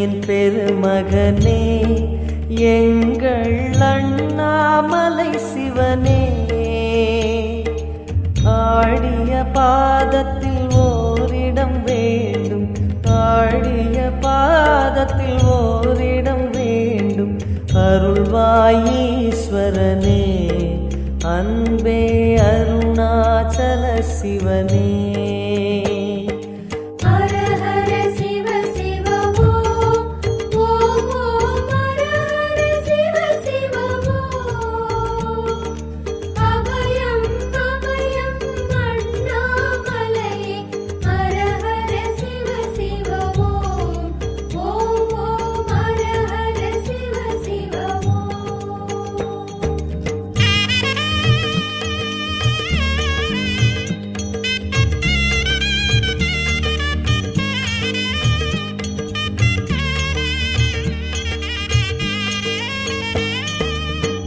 மதுரையின் பெருமகனே எங்கள் அண்ணாமலை சிவனே, ஆடிய பாதத்தில் ஓரிடம் வேண்டும், ஆடிய பாதத்தில் ஓரிடம் வேண்டும். அருள்வாயீஸ்வரனே, அன்பே அருணாச்சல சிவனே.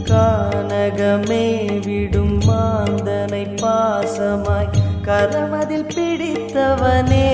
கானகமே விடும் மாந்தனை பாசமாய் கரமதில் பிடித்தவனே,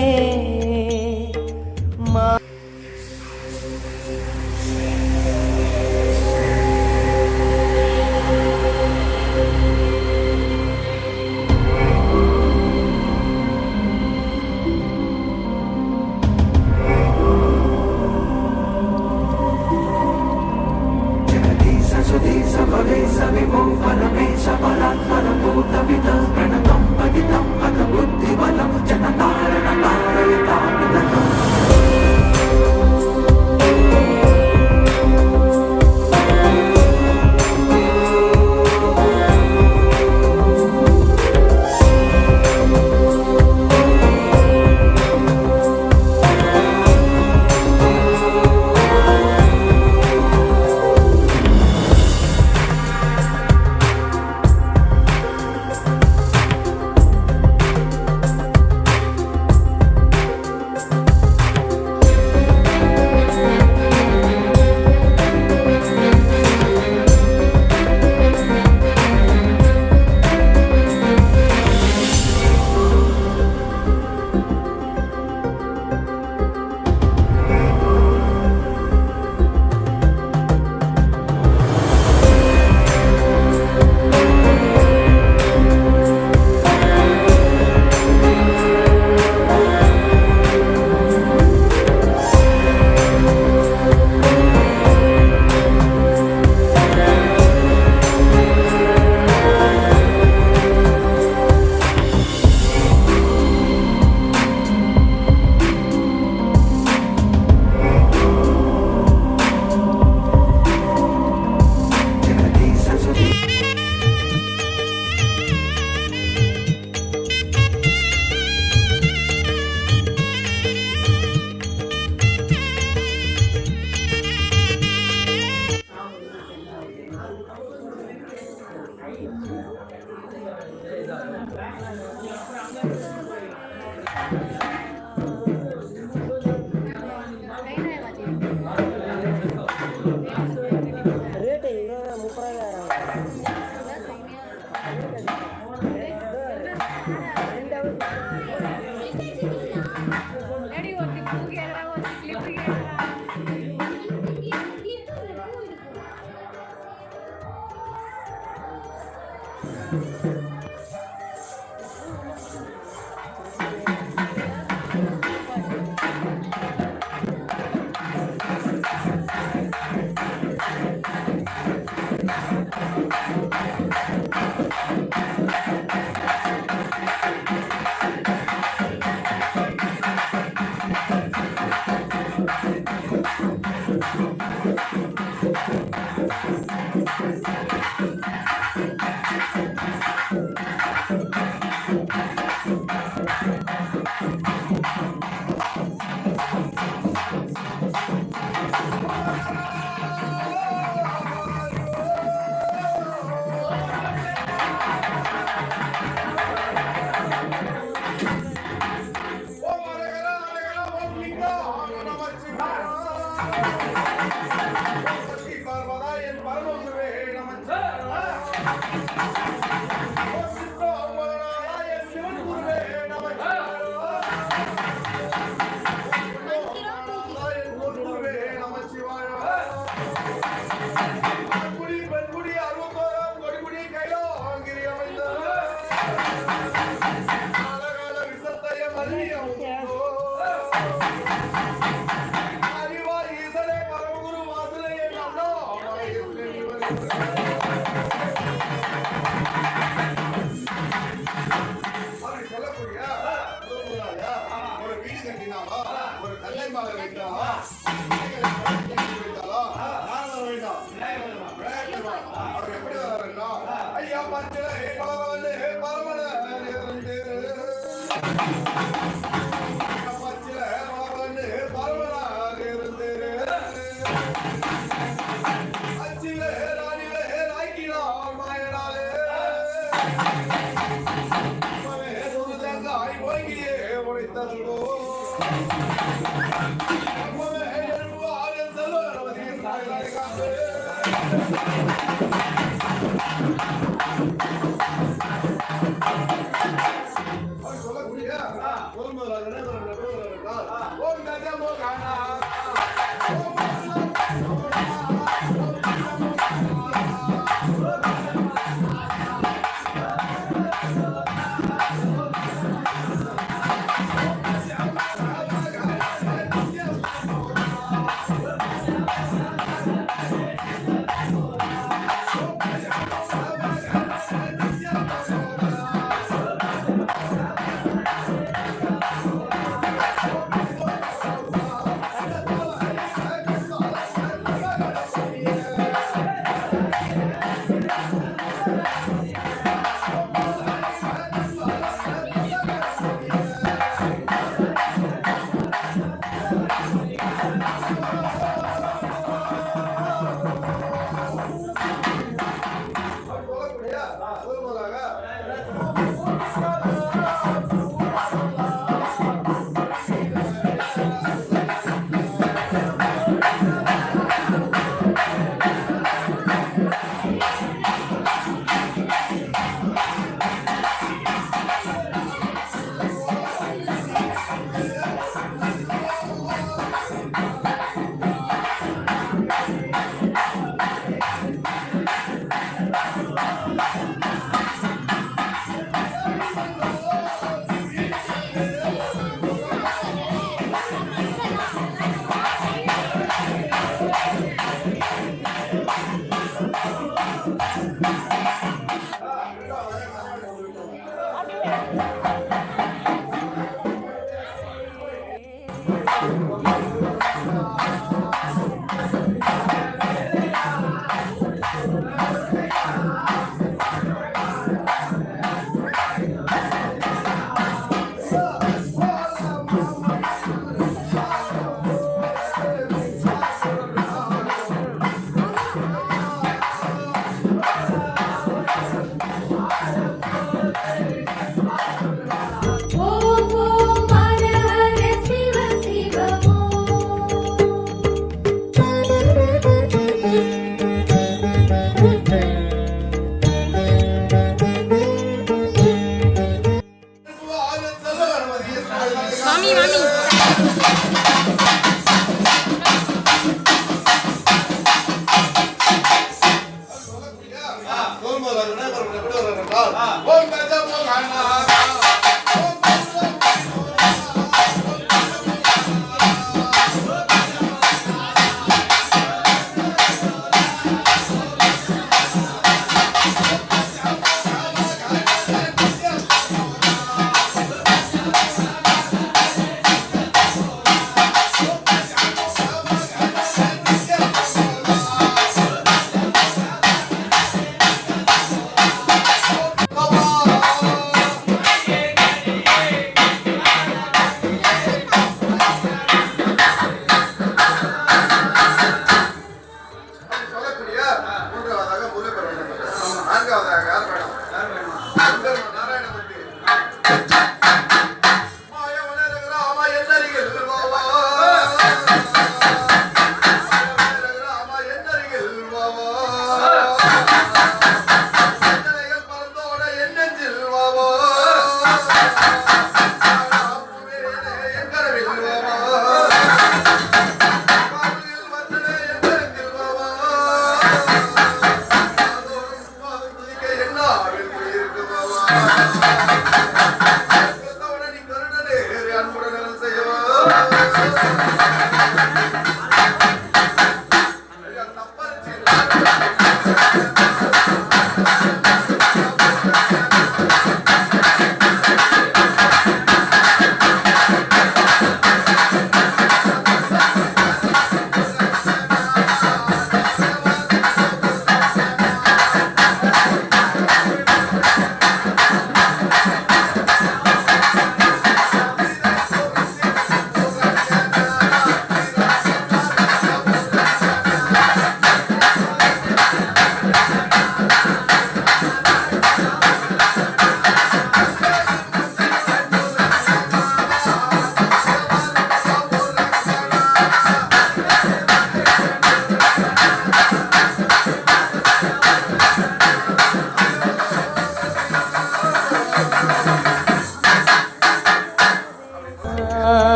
சிவன் குருவே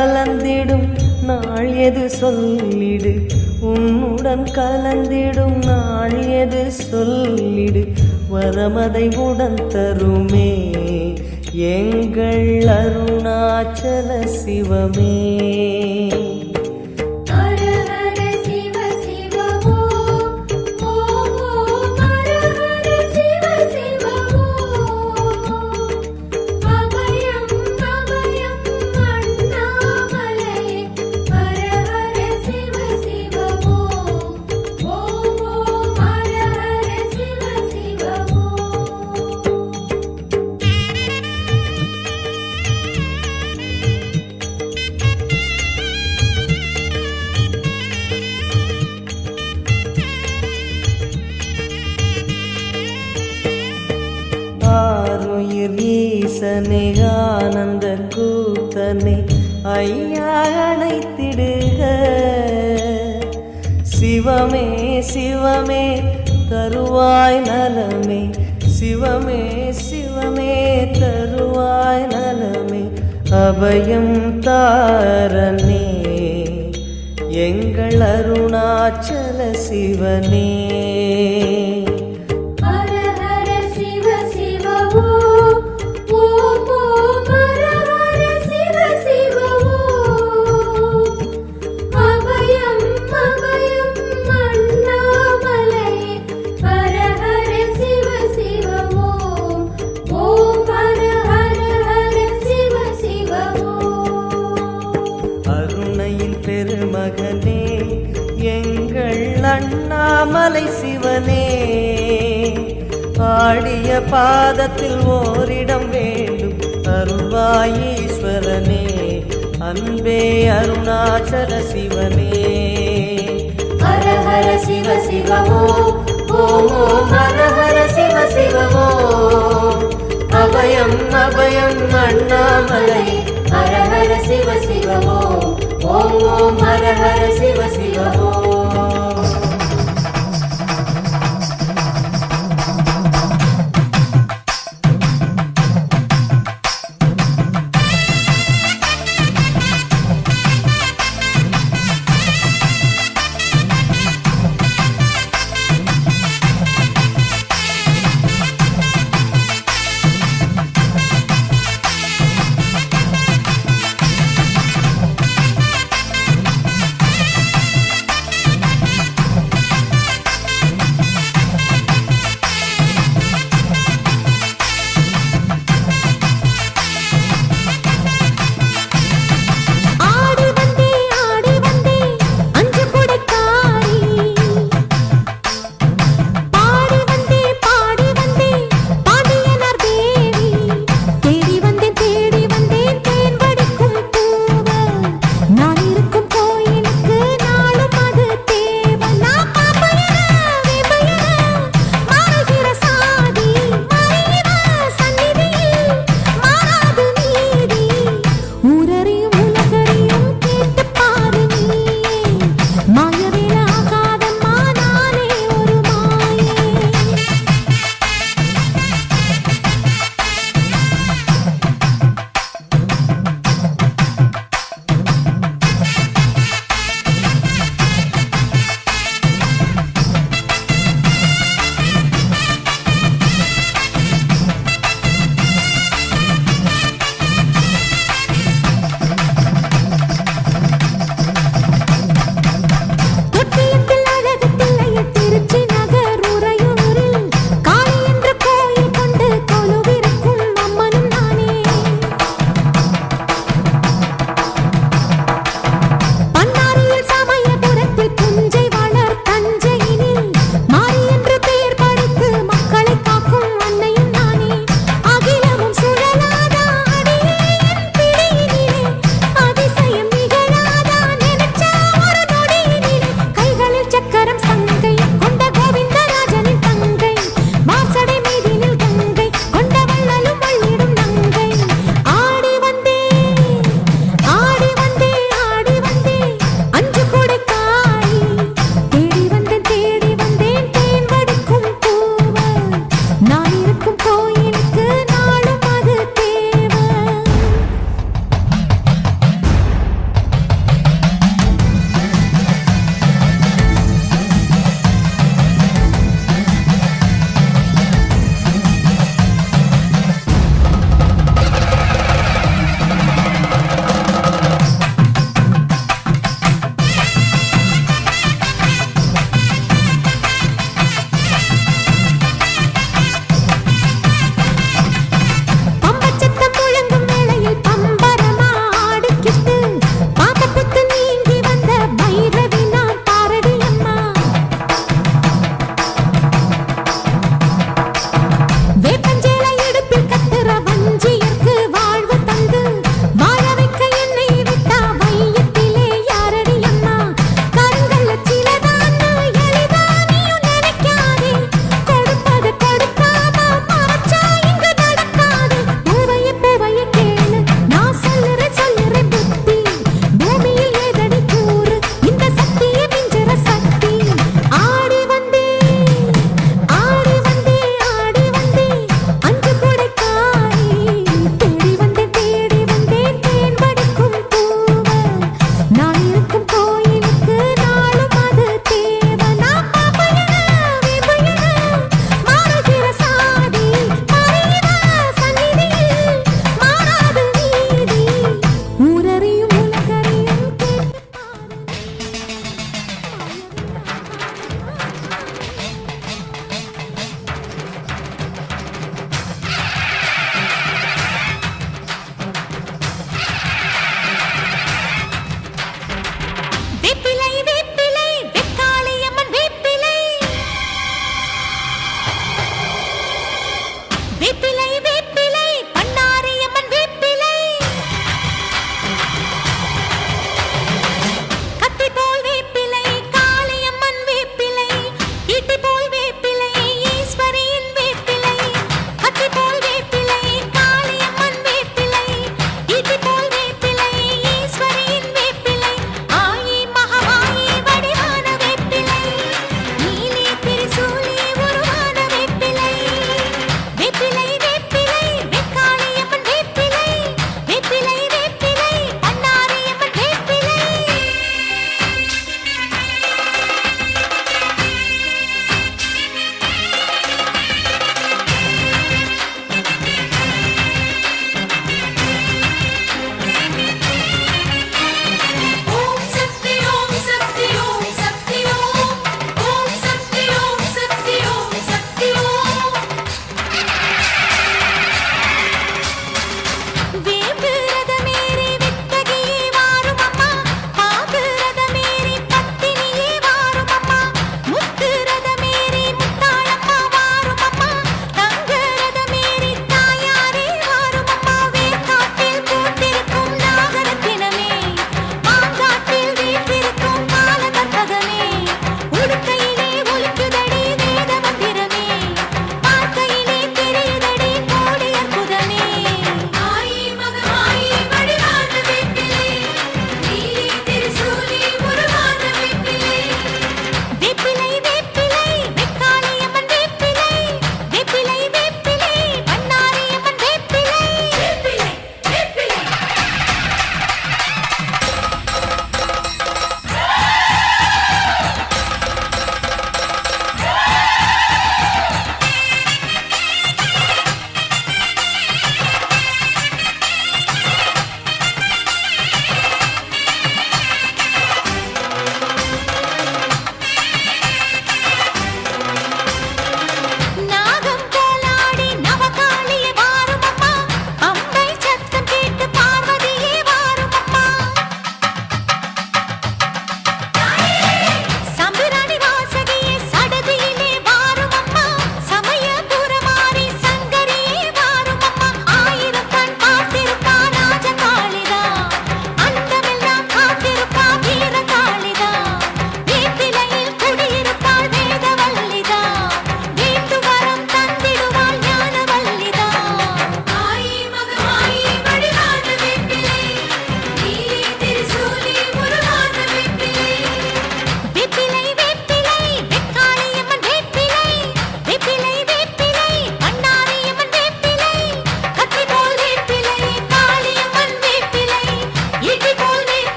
கலந்திடும் நாள் எது சொல்லிடு, உன்னுடன் கலந்திடும் நாள் எது சொல்லிடு, வரமதை உடன் தருமே எங்கள் அருணாச்சல சிவமே. ஈசனே ஆனந்த கூத்தனே ஐயா அணைத்திடுக, சிவமே சிவமே தருவாய் நலமே, சிவமே சிவமே தருவாய் நலமே, அபயம் தாரனே எங்கள் அருணாச்சல சிவனே. பெருமகனே எங்கள் அண்ணாமலை சிவனே, ஆடிய பாதத்தில் ஓரிடம் வேண்டும் அருள்வாய் ஈஸ்வரனே, அன்பே அருணாச்சல சிவனே. ஹர ஹர சிவ சிவமோ ஓம் ஓம் ஹர ஹர சிவ சிவமோ, அபயம் அபயம் அண்ணாமலை ஹர ஹர சிவ சிவமோ, ஓம் ஓம் ஹர ஹர சிவ சிவமோ.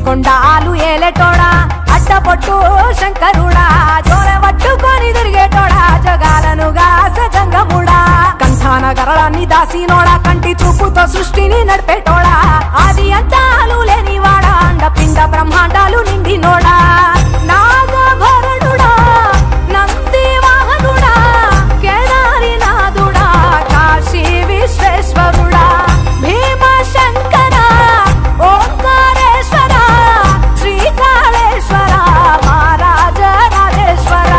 కొండాలు ఏలేటోడా అడ్డపొట్టు శంకరుడా జోల పట్టుకొని తిరిగేటోడా జగాలను గాస జంగముడా కంఠాన గరళాన్ని దాసినోడా కంటి చూపుతో సృష్టిని నడిపేటోడా ఆది అంతాలు లేనివాడా అండపిండ బ్రహ్మాండాలు నిండినోడా నాగభరణుడా నంది వాహనుడా కేదారినాథుడా కాశీ విశ్వేశ్వరుడా భీమ శంకర ఓంకారేశ్వర శ్రీకాళేశ్వర మహారాజ రాజేశ్వర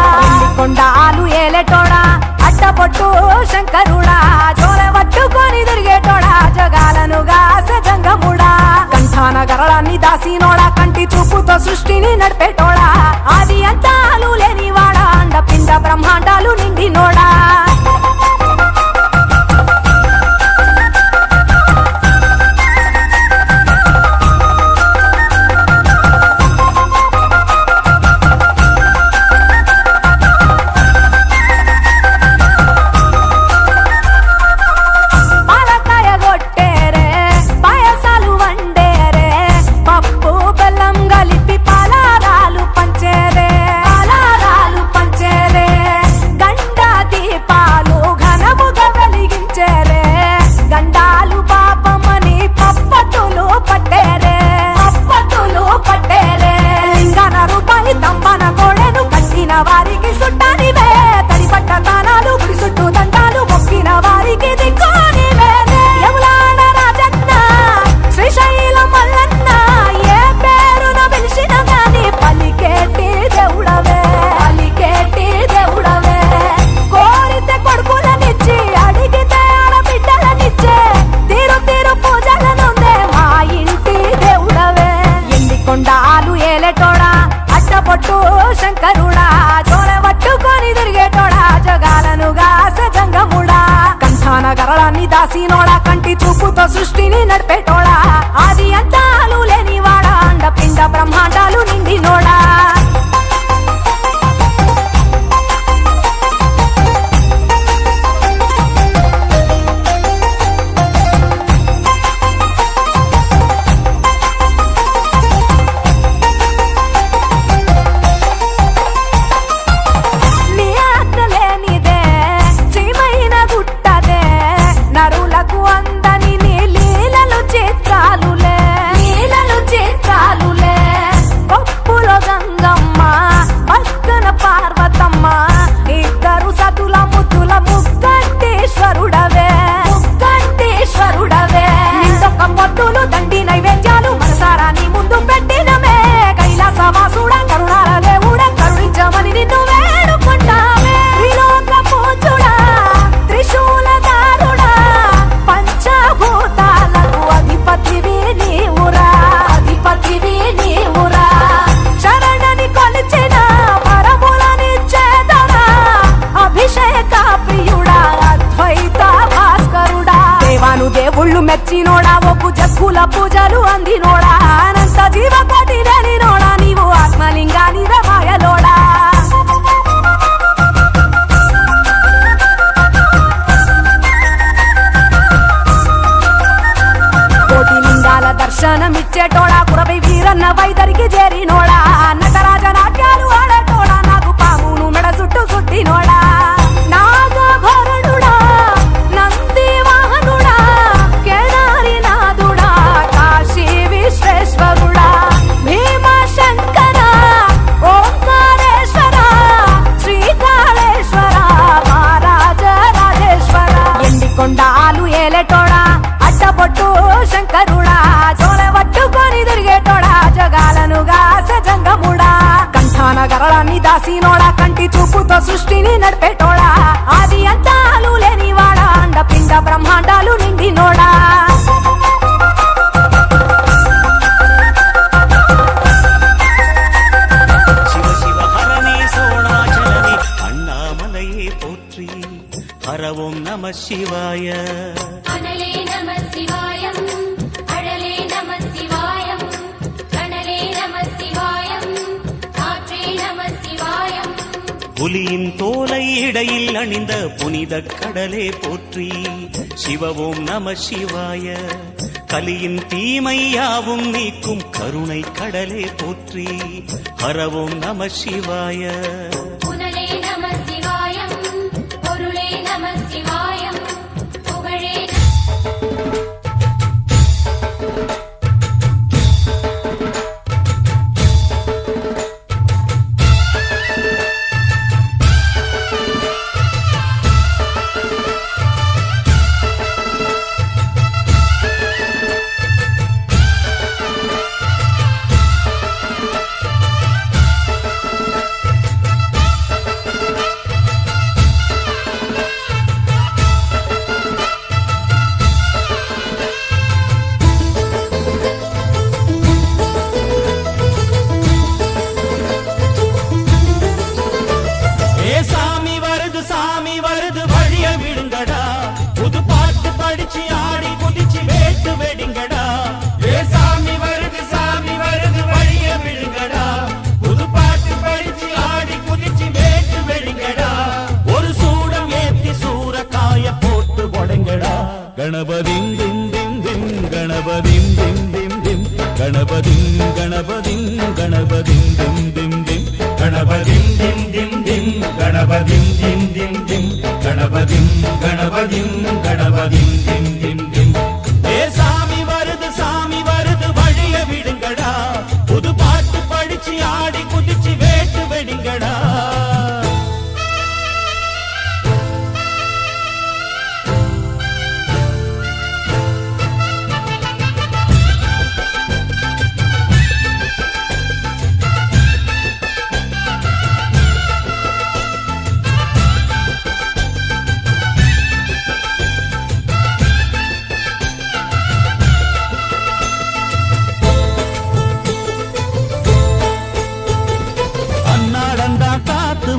కొండాలు ఏలేటోడా అడ్డపొట్టు శంకరుడా జోల పట్టుకొని తిరిగేటోడా జగాలను గాస జంగముడా కంఠాన గరళాన్ని దాసినోడా కంటి చూపుతో సృష్టిని నడిపేటోడా ఆది అంతాలు లేనివాడా అండపిండ బ్రహ్మాండాలు నిండినోడా వారికి సుట్టానివే తడిపట్ట తానాలు గుడి చుట్టూ దండాలు మొక్కిన వారికి దిక్కునివే యములాడ రాజన్న శ్రీశైలం మల్లన్న ఏ పేరున పిలిచిన గాని పలికేటి దేవుడవే కోరితే కొడుకులనిచ్చి అడిగితే ఆడబిడ్డలనిచ్చే తీరు తీరు పూజలనుందే మా ఇంటి దేవుడవే ఎన్ని కొండాలు ఏలేటోడా అడ్డపొట్టు శంకరుడా జోల పట్టుకొని తిరిగేటోడా జగాలను గాస జంగముడా కంఠాన గరళాన్ని దాసినోడా కంటి చూపుతో సృష్టిని నడిపేటోడా ఆది అంతాలు లేనివాడా అండపిండ బ్రహ్మాండాలు నిండినోడా దండి నైవేద్యాలు మనసారా నీ ముందు పెట్టినమే కైలాసవాసుడా కరుణాల దేవుడా కరుణించమని నిన్ను వేడుకుంటామే త్రిలోక పూజుడా త్రిశూలధారుడా పంచభూతాలకు అధిపతివి నీవురా శరణని కొలిచిన వరములనిచ్చేదరా అభిషేక ప్రియుడా అద్వైత భాస్కరుడా దేవాను దేవుళ్ళు మెచ్చినోడా ఒప్పు జగ్గుల పూజలు అందినోడా అనంత జీవకోటి లేనినోడా నీవు ఆత్మలింగాని మాయలోడా కోటి లింగాల దర్శనమిచ్చేటోడా కురవై వీరన్న వైదరికి చేరినోడా నటరాజ నాట్యాలు ఆడేటోడా నాకు పామును మెడ చుట్టూ చుట్టినోడా నాగభరణుడా నంది వాహనుడా కేదారినాథుడా కాశీ విశ్వేశ్వరుడా భీమ శంకర ఓంకారేశ్వర శ్రీకాళేశ్వర మహారాజ రాజేశ్వర ఎన్ని కొండాలు ఏలేటోడా అడ్డపొట్టు శంకరుడా జోల పట్టుకొని తిరిగేటోడా జగాలను గాస జంగముడా కంఠాన గరళాన్ని దాసినోడా కంటి చూపుతో సృష్టిని నడిపేటోడా ఆది అంతాలు లేనివాడా అండపిండ బ్రహ్మాండాలు నిండినోడా శివ శివ హరణే సోణాచలనే అన్నామలయే పోత్రి హర ఓం నమ శివాయ అనలే నమ శివాయం అడలే నమ శివాయం కణలే నమ శివాయం ఆత్రే నమ శివాయం புலியின் தோலை இடையில் அணிந்த புனித கடலே போற்றி. சிவவோம் நம சிவாய. கலியின் தீமையாவும் நீக்கும் கருணை கடலே போற்றி. ஹரவோம் நம சிவாய. புனலே நம சிவாயம், பொருளே நம சிவாயம், புகழே கணபதிம் திம் திம் திம் கணபதிம் திம் திம் திம் கணபதிம் கணபதிம் கணபதிம் திம் திம் திம் கணபதிம் திம் திம் திம் கணபதிம் திம் திம் திம் கணபதிம் கணபதிம் கணபதிம் திம் திம் திம். ஏ சாமி வருது வழிய விடுங்கடா, புது பாட்டு படிச்சு ஆடி குதிச்சு வேட்டு வெடிங்கடா.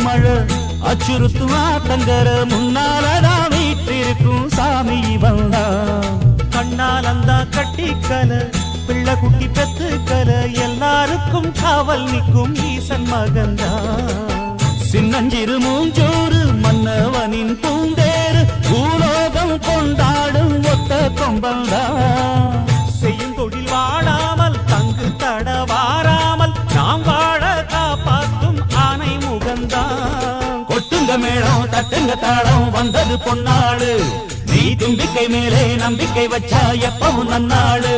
மழை அச்சுறுத்தும் ஆத்தங்கர முன்னாலதான் வீட்டிருக்கும் சாமி வந்தா. கண்ணால் அந்த கட்டிக்கல பிள்ளை குட்டி பெத்துக்கல எல்லாருக்கும் காவல் நிற்கும் ஈசன் மகந்தா. சின்னஞ்சிறு மூஞ்சோறு மன்னவனின் பூந்தேறு பூலோகம் கொண்டாடும் ஒத்த கொம்பந்தா. செய்யும் தொழில் வாடாமல் தங்கு தட வாராமல் நாம் வாழ காப்பாற்றும் ஆனை முகந்தா. கொட்டுங்க மேளம் தட்டுங்க தாளம் வந்தது பொன்னாடு, நீ தும்பிக்கை மேலே நம்பிக்கை வச்சா எப்பவும் நன்னாடு.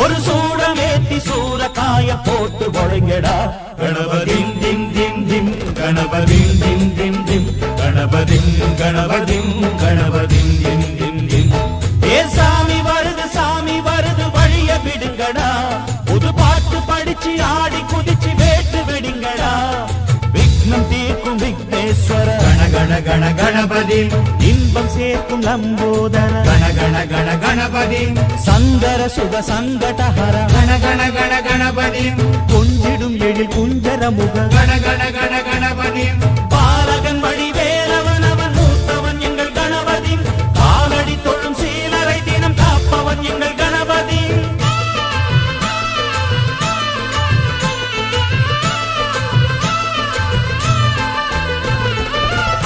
ஒரு சூடம் ஏத்தி சூரக்காய போட்டு ஒழுங்கடா. கணபதிம் திம் திம் திம் கணபதிம் திம் திம் திம் கணபதிம் கணபதிம் கணபதிம் திம் திம் திம். ஏ சாமி வருது வழிய விடுங்கடா, புது பாட்டு படிச்சு ஆடி குதிச்சு வேட்டு வெடிங்கடா. விக்னம் தீர்க்கும் விக்னேஸ்வர கண கண கண கணபதி, இன்பம் சேர்க்கும் லம்போதர கண கண கண கணபதி, சந்தர சுக சங்கடஹர கண கண கண கணபதி, கொஞ்சிடும் எழில் குஞ்சர முக கண கண கண கணபதி. பாலகன் வழி வேலவன் அவன் மூத்தவன் எங்கள் கணபதி, காலடி தொழும் சீலரை தினம் காப்பவன் எங்கள் கணபதி.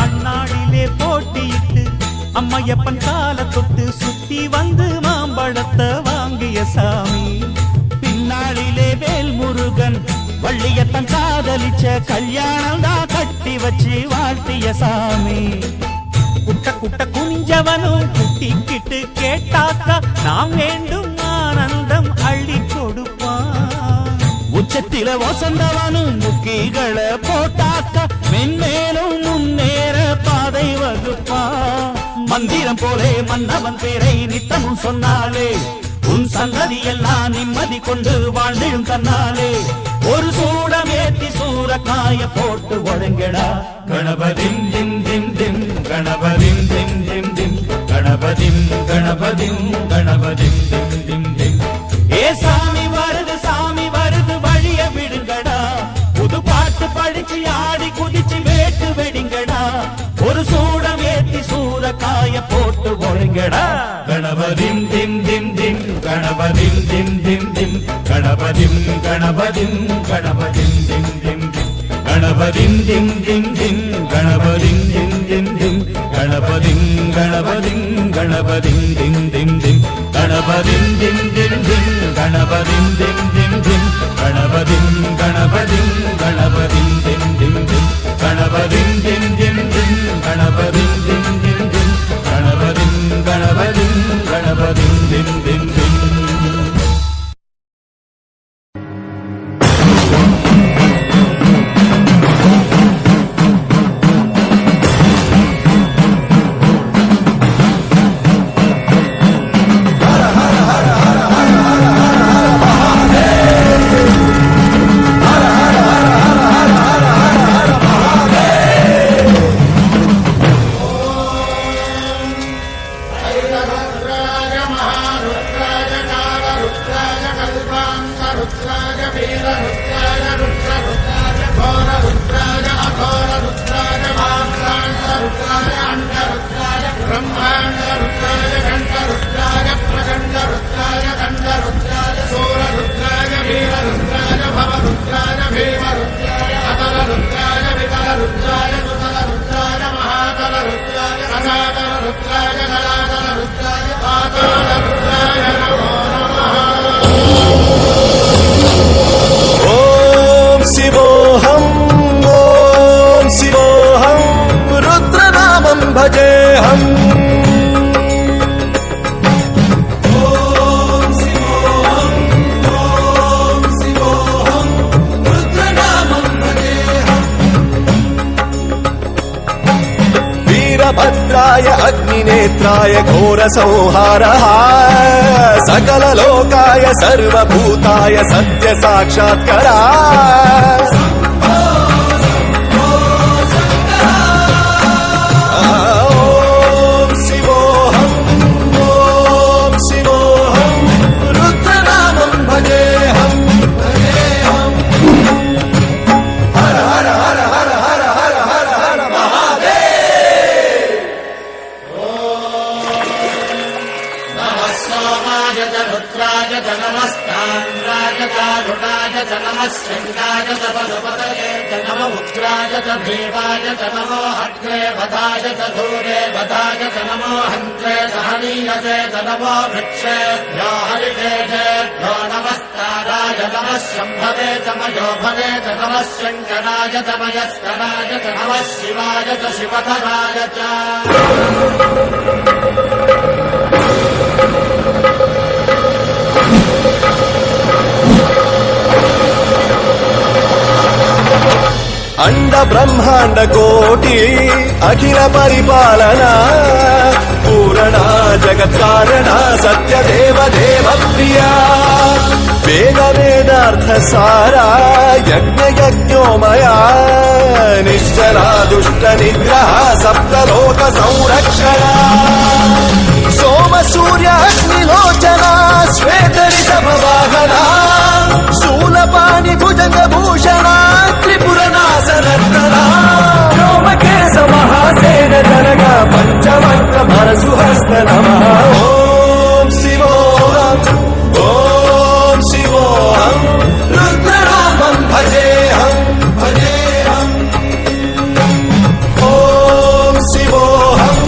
அந்நாளிலே போட்டியிட்டு அம்மையப்பன் கால தொட்டு சுத்தி வந்து மாம்பழத்தை வாங்கிய சாமி. பின்னாளிலே வேல் முருகன் வள்ளியத்தன் காதலிச்ச கல்யாணம் தான் கட்டி வச்சு வாழ்த்திய சாமி. குட்ட குட்ட குஞ்சவனும் குட்டிக்கிட்டு கேட்டாக்கா நாம் வேண்டும் ஆனந்தம் அள்ளி கொடுப்பான். உச்சத்தில வசந்தவனும் முக்கிகளை போட்டாக்க மென்மேலும் முன்னேற பாதை வகுப்பா. மந்திரம் போலே மன்னவன் பேரை நித்தமும் சொன்னாலே உன் சந்ததி எல்லாம் நிம்மதி கொண்டு வாழ்ந்திடும் தன்னாலே. ஒரு சூடம் ஏத்தி சூரக்காய போட்டு ஒழுங்கடா. கணபதிம் திம் திம் திம் கணபதிம் திம் திம் திம் கணபதிம் கணபதிம் கணபதிம் திம் திம் திம். ஏ சாமி வருது வழிய விடுங்கடா, புது பாட்டு படிச்சு ஆடி குதிச்சு வேட்டு வெடிங்கடா. ஒரு சூடம் ஏத்தி சூரக்காய போட்டு ஒழுங்கடா. கணபதிம் திம் திம் திம் கணபதிம் திம் திம் திம் கணபதிம் கணபதிம் கணபதிம் திம் திம் திம் கணபதிம் திம் திம் திம் గణపతిం దిం దిం దిం గణపతిం దిం దిం దిం గణపతిం దిం దిం దిం గణపతిం గణపతిం గణపతిం దిం దిం దిం గణపతిం దిం దిం దిం గణపతిం దిం దిం దిం గణపతిం గణపతిం గణపతిం దిం దిం దిం भजेऽहम् वीरभद्राय अग्निनेत्राय घोरसंहारः सकललोकाय सर्वभूताय सत्यसाक्षात्करा शृङ्गाय च पशुपतये च नम उग्राय च भीमाय च नमो हग्रे वधाय च धूरे वधाय च नमो हन्त्रे च हनीयसे च नमो वृक्षेभ्यो हरिकेशेभ्यो नमस्काराय नमः शम्भवे च मयो भवे च नमः शङ्कराय च मयस्कराय च नमः शिवाय च शिवधराय च अंड ब्रह्मांड कोटि अखिल परिपालना पूरणा जगत्कारणा सत्य देव देव प्रिया वेद वेदार्थ सारा यज्ञ यज्ञोमया निश्चला दुष्ट निग्रह सप्तलोक संरक्षणा सोम सूर्य अग्निलोचना श्वेत ऋषभ वाहना शूलपाणि भुजंग भूषणा त्रिपुरनाशनर्तना व्योमकेश महासेन जनगा पंचवक्त्र परशुहस्त नमः ओम शिवोऽहम् ओम शिवोऽहम् रुद्रनामं भजेऽहम् भजेऽहम् ओम शिवोऽहम्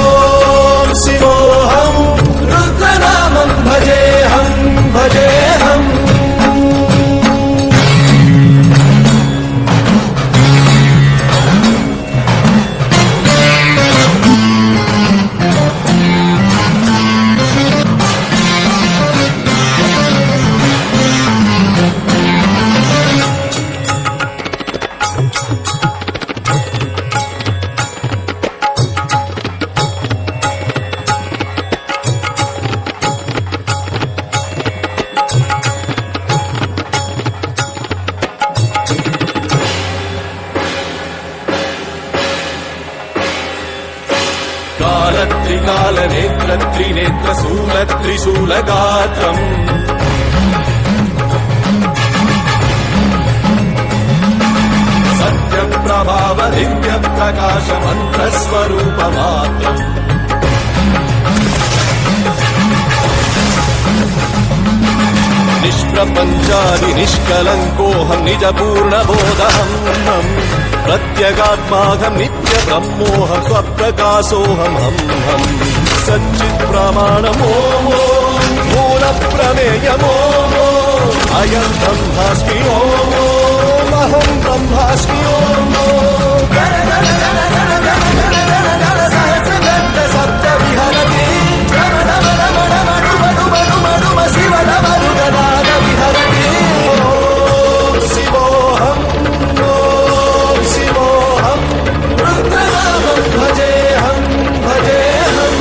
ओम शिवोऽहम् रुद्रनामं भजेऽहम् भजेऽहम् काल नेत्र त्रिनेत्र शूल त्रिशूल गात्रम् सत्य प्रभाव दिव्य प्रकाश मंत्र स्वरूप मात्रम् निष्प्रपञ्चादि निष्कलङ्कोऽहम् निज पूर्ण बोधहम् प्रत्यगात्माहम् नित्य ब्रह्मोऽहम् स्वप्रकाशोऽहम् సచ్చిత్ ప్రమాణమో మూల ప్రమేయమో అయం బ్రహ్మాస్మి ఓమహం బ్రహ్మాస్మి సప్త విహరతి శివడమరుగనాద విహరతి శివోహం శివోహం రుద్రనామం భజేహం భజేహం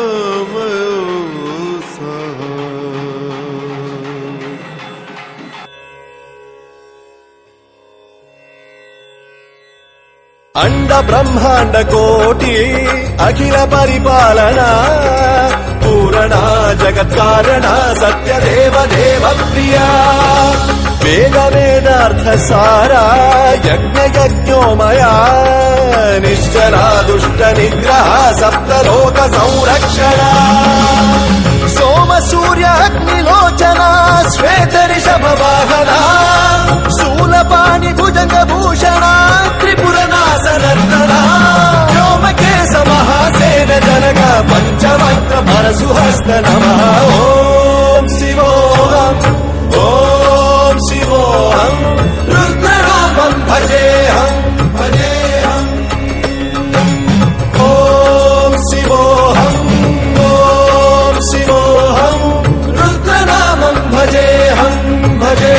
కరుణామయో సహా అండ బ్రహ్మాండ కోటి అఖిల పరిపాలన పూరణ జగత్కారణ సత్యదేవ దేవ ప్రియా వేద వేదార్థ సారా యజ్ఞ యజ్ఞోమయా నిశ్చలా దుష్ట నిగ్రహ సప్తలోక సంరక్షణ సోమ సూర్య అగ్నిలోచన శ్వేత రిషభ వాహన శూలపాణి భుజంగ భూషణ త్రిపుర నాశనర్దన వ్యోమకేశ మహాసేన జనక పంచమంత్ర పరశుహస్త నమః ఓం శివోహం ఓం శివోహం రుద్రరూపం భజేహం భజేహం ఓం శివోహం ఓం శివోహం రుద్రనామం భజేహం భజే